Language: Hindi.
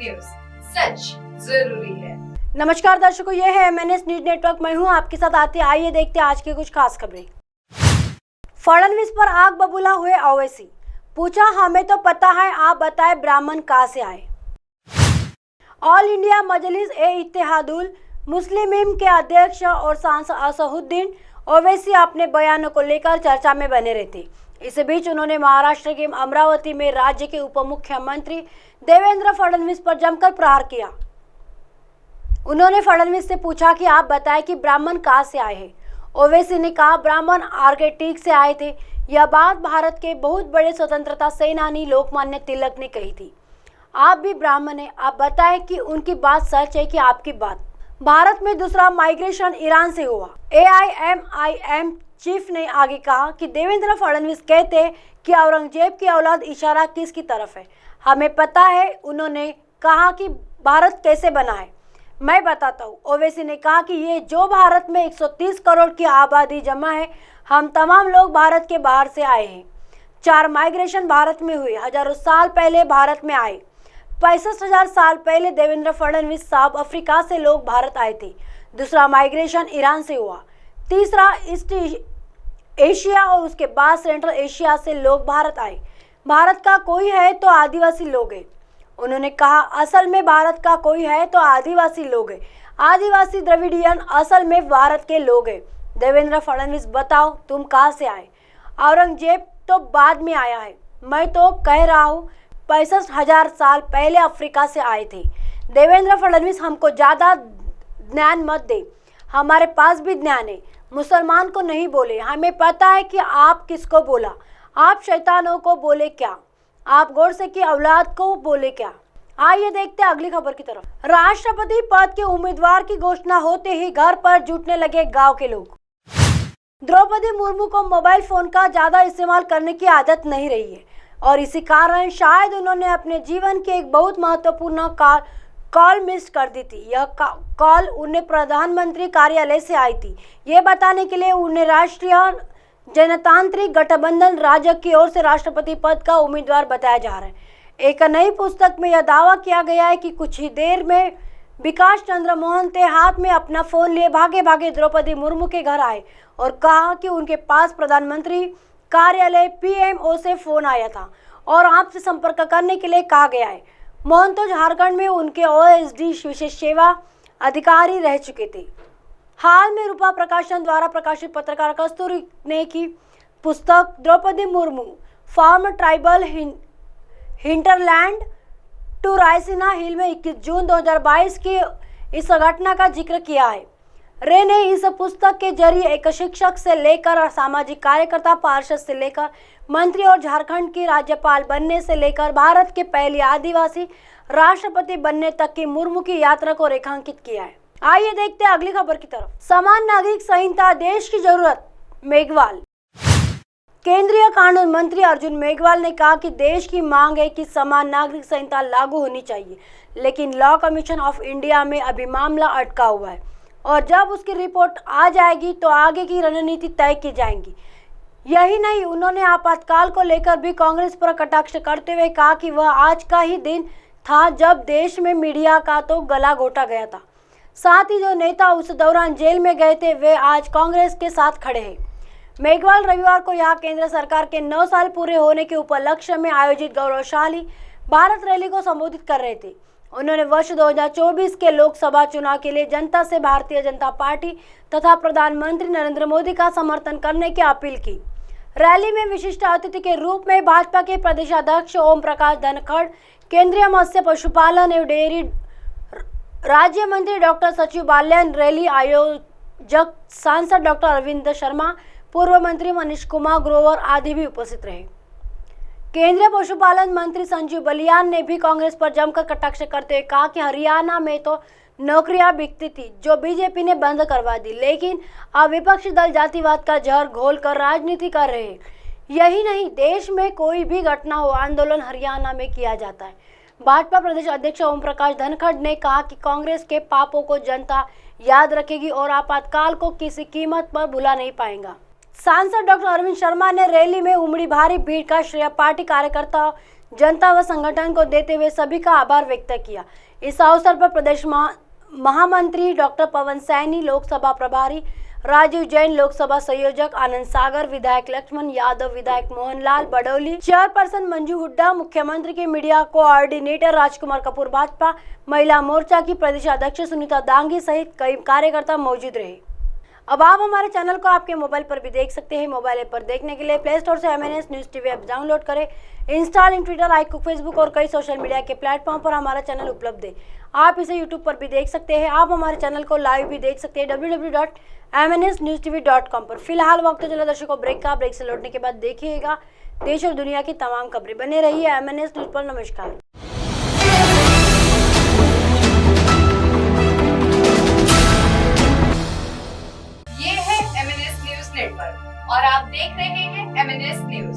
न्यूज, सच जरूरी है। नमस्कार दर्शकों, ये है MNS न्यूज नेटवर्क। मैं हूं आपके साथ आती। आइए देखते हैं आज की कुछ खास खबरें। फडणवीस पर आग बबूला हुए ओवैसी, पूछा हमें तो पता है, आप बताएं ब्राह्मण कहां से आए। ऑल इंडिया मजलिस-ए-इत्तेहादुल मुस्लिमीन के अध्यक्ष और सांसद असदुद्दीन ओवैसी अपने बयानों को लेकर चर्चा में बने रहते। इस बीच उन्होंने महाराष्ट्र के अमरावती में राज्य के उप मुख्यमंत्री देवेंद्र फडणवीस पर जमकर प्रहार किया। उन्होंने फडणवीस से पूछा कि आप बताएं कि ब्राह्मण कहां से आए हैं। ओवैसी ने कहा, ब्राह्मण आर्कटिक से आए थे। यह बात भारत के बहुत बड़े स्वतंत्रता सेनानी लोकमान्य तिलक ने कही थी। आप भी ब्राह्मण हैं, आप बताएं कि उनकी बात सच है कि आपकी बात। भारत में दूसरा माइग्रेशन ईरान से हुआ। AIMIM चीफ ने आगे कहा कि देवेंद्र फडणवीस कहते हैं कि औरंगजेब की औलाद इशारा किसकी तरफ है, हमें पता है। उन्होंने कहा कि भारत कैसे बना है, मैं बताता हूँ। ओवैसी ने कहा कि ये जो भारत में 130 करोड़ की आबादी जमा है, हम तमाम लोग भारत के बाहर से आए हैं। 4 माइग्रेशन भारत में हुए। हजारों साल पहले भारत में आए। 65,000 साल पहले देवेंद्र फडणवीस साउथ अफ्रीका से लोग भारत आए थे। दूसरा माइग्रेशन ईरान से हुआ। तीसरा ईस्ट एशिया और उसके बाद सेंट्रल एशिया से लोग भारत आए। भारत का कोई है तो आदिवासी लोग हैं। उन्होंने कहा, असल में भारत का कोई है तो आदिवासी लोग हैं। आदिवासी द्रविडियन असल में भारत के लोग हैं। देवेंद्र फडणवीस, बताओ तुम कहां से आए। औरंगजेब तो बाद में आया है, मैं तो कह रहा हूँ 65,000 साल पहले अफ्रीका से आए थे। देवेंद्र फडणवीस, हमको ज्यादा ज्ञान मत दे, हमारे पास भी ज्ञान है। मुसलमान को नहीं बोले, हमें पता है कि आप किसको बोला। आप शैतानों को बोले क्या, आप गोडसे की औलाद को बोले क्या। आइए देखते हैं अगली खबर की तरफ। राष्ट्रपति पद के उम्मीदवार की घोषणा होते ही घर पर जुटने लगे गांव के लोग। द्रौपदी मुर्मू को मोबाइल फोन का ज्यादा इस्तेमाल करने की आदत नहीं रही है और इसी कारण शायद उन्होंने अपने जीवन की एक बहुत महत्वपूर्ण कॉल मिस कर दी थी। यह कॉल उन्हें प्रधानमंत्री कार्यालय से आई थी। ये बताने के लिए उन्हें राष्ट्रीय जनतांत्रिक गठबंधन राज्य की ओर से राष्ट्रपति पद का उम्मीदवार बताया जा रहा है। एक नई पुस्तक में यह दावा किया गया है कि कुछ ही देर में विकास चंद्र मोहन ते हाथ में अपना फोन लिए भागे भागे द्रौपदी मुर्मू के घर आए और कहा कि उनके पास प्रधानमंत्री कार्यालय PMO से फोन आया था और आपसे संपर्क करने के लिए कहा गया है। मोहन तो झारखंड में उनके OSD विशेष सेवा अधिकारी रह चुके थे। हाल में रूपा प्रकाशन द्वारा प्रकाशित पत्रकार कस्तूरी ने की पुस्तक Droupadi Murmu from tribal hinterland to Raisina hill में 21 जून 2022 की इस घटना का जिक्र किया है। रे ने इस पुस्तक के जरिए एक शिक्षक से लेकर सामाजिक कार्यकर्ता, पार्षद से लेकर मंत्री और झारखंड की राज्यपाल बनने से लेकर भारत के पहले आदिवासी राष्ट्रपति बनने तक की मुर्मू की यात्रा को रेखांकित किया है। आइए देखते हैं अगली खबर की तरफ। समान नागरिक संहिता देश की जरूरत, मेघवाल। केंद्रीय कानून मंत्री अर्जुन मेघवाल ने कहा कि देश की मांग है कि समान नागरिक संहिता लागू होनी चाहिए, लेकिन लॉ कमीशन ऑफ इंडिया में अभी मामला अटका हुआ है और जब उसकी रिपोर्ट आ जाएगी तो आगे की रणनीति तय की जाएगी। यही नहीं, उन्होंने आपातकाल को लेकर भी कांग्रेस पर कटाक्ष करते हुए कहा कि वह आज का ही दिन था जब देश में मीडिया का तो गला घोटा गया था। साथ ही जो नेता उस दौरान जेल में गए थे वे आज कांग्रेस के साथ खड़े हैं। मेघवाल रविवार को यहाँ केंद्र सरकार के 9 साल पूरे होने के उपलक्ष्य में आयोजित गौरवशाली भारत रैली को संबोधित कर रहे थे। उन्होंने वर्ष 2024 के लोकसभा चुनाव के लिए जनता से भारतीय जनता पार्टी तथा प्रधानमंत्री नरेंद्र मोदी का समर्थन करने की अपील की। रैली में विशिष्ट अतिथि के रूप में भाजपा के प्रदेशाध्यक्ष ओम प्रकाश धनखड़, केंद्रीय मत्स्य पशुपालन एवं डेयरी राज्य मंत्री डॉक्टर सचिव बाल्यान, रैली आयोजक सांसद डॉक्टर अरविंद शर्मा, पूर्व मंत्री मनीष कुमार ग्रोवर आदि भी उपस्थित रहे। केंद्रीय पशुपालन मंत्री संजीव बलियान ने भी कांग्रेस पर जमकर कटाक्ष करते हुए कहा कि हरियाणा में तो नौकरियां बिकती थी जो बीजेपी ने बंद करवा दी, लेकिन अब विपक्षी दल जातिवाद का जहर घोलकर राजनीति कर रहे हैं। यही नहीं, देश में कोई भी घटना हो, आंदोलन हरियाणा में किया जाता है। भाजपा प्रदेश अध्यक्ष ओम प्रकाश धनखड़ ने कहा कि कांग्रेस के पापों को जनता याद रखेगी और आपातकाल को किसी कीमत पर भुला नहीं पाएगा। सांसद डॉक्टर अरविंद शर्मा ने रैली में उमड़ी भारी भीड़ का श्रेय पार्टी कार्यकर्ता जनता व संगठन को देते हुए सभी का आभार व्यक्त किया। इस अवसर पर प्रदेश महामंत्री डॉक्टर पवन सैनी, लोकसभा प्रभारी राजीव जैन, लोकसभा संयोजक आनंद सागर, विधायक लक्ष्मण यादव, विधायक मोहनलाल बडौली, चेयरपर्सन मंजू हुड्डा, मुख्यमंत्री के मीडिया कोऑर्डिनेटर राजकुमार कपूर, भाजपा महिला मोर्चा की प्रदेश अध्यक्ष सुनीता दांगी सहित कई कार्यकर्ता मौजूद रहे। अब आप हमारे चैनल को आपके मोबाइल पर भी देख सकते हैं। मोबाइल ऐप पर देखने के लिए प्ले स्टोर से MNS news TV app download करें। इंस्टॉलिंग ट्विटर, iQOO, फेसबुक और कई सोशल मीडिया के प्लेटफॉर्म पर हमारा चैनल उपलब्ध है। आप इसे यूट्यूब पर भी देख सकते हैं। आप हमारे चैनल को लाइव भी देख सकते हैं www.mnsnewstv.com पर। फिलहाल वक्त चला दर्शकों ब्रेक का। ब्रेक से लौटने के बाद देखिएगा देश और दुनिया की तमाम खबरें। बने रहिए MNS न्यूज पर। नमस्कार। ये है MNS न्यूज नेटवर्क और आप देख रहे हैं MNS न्यूज।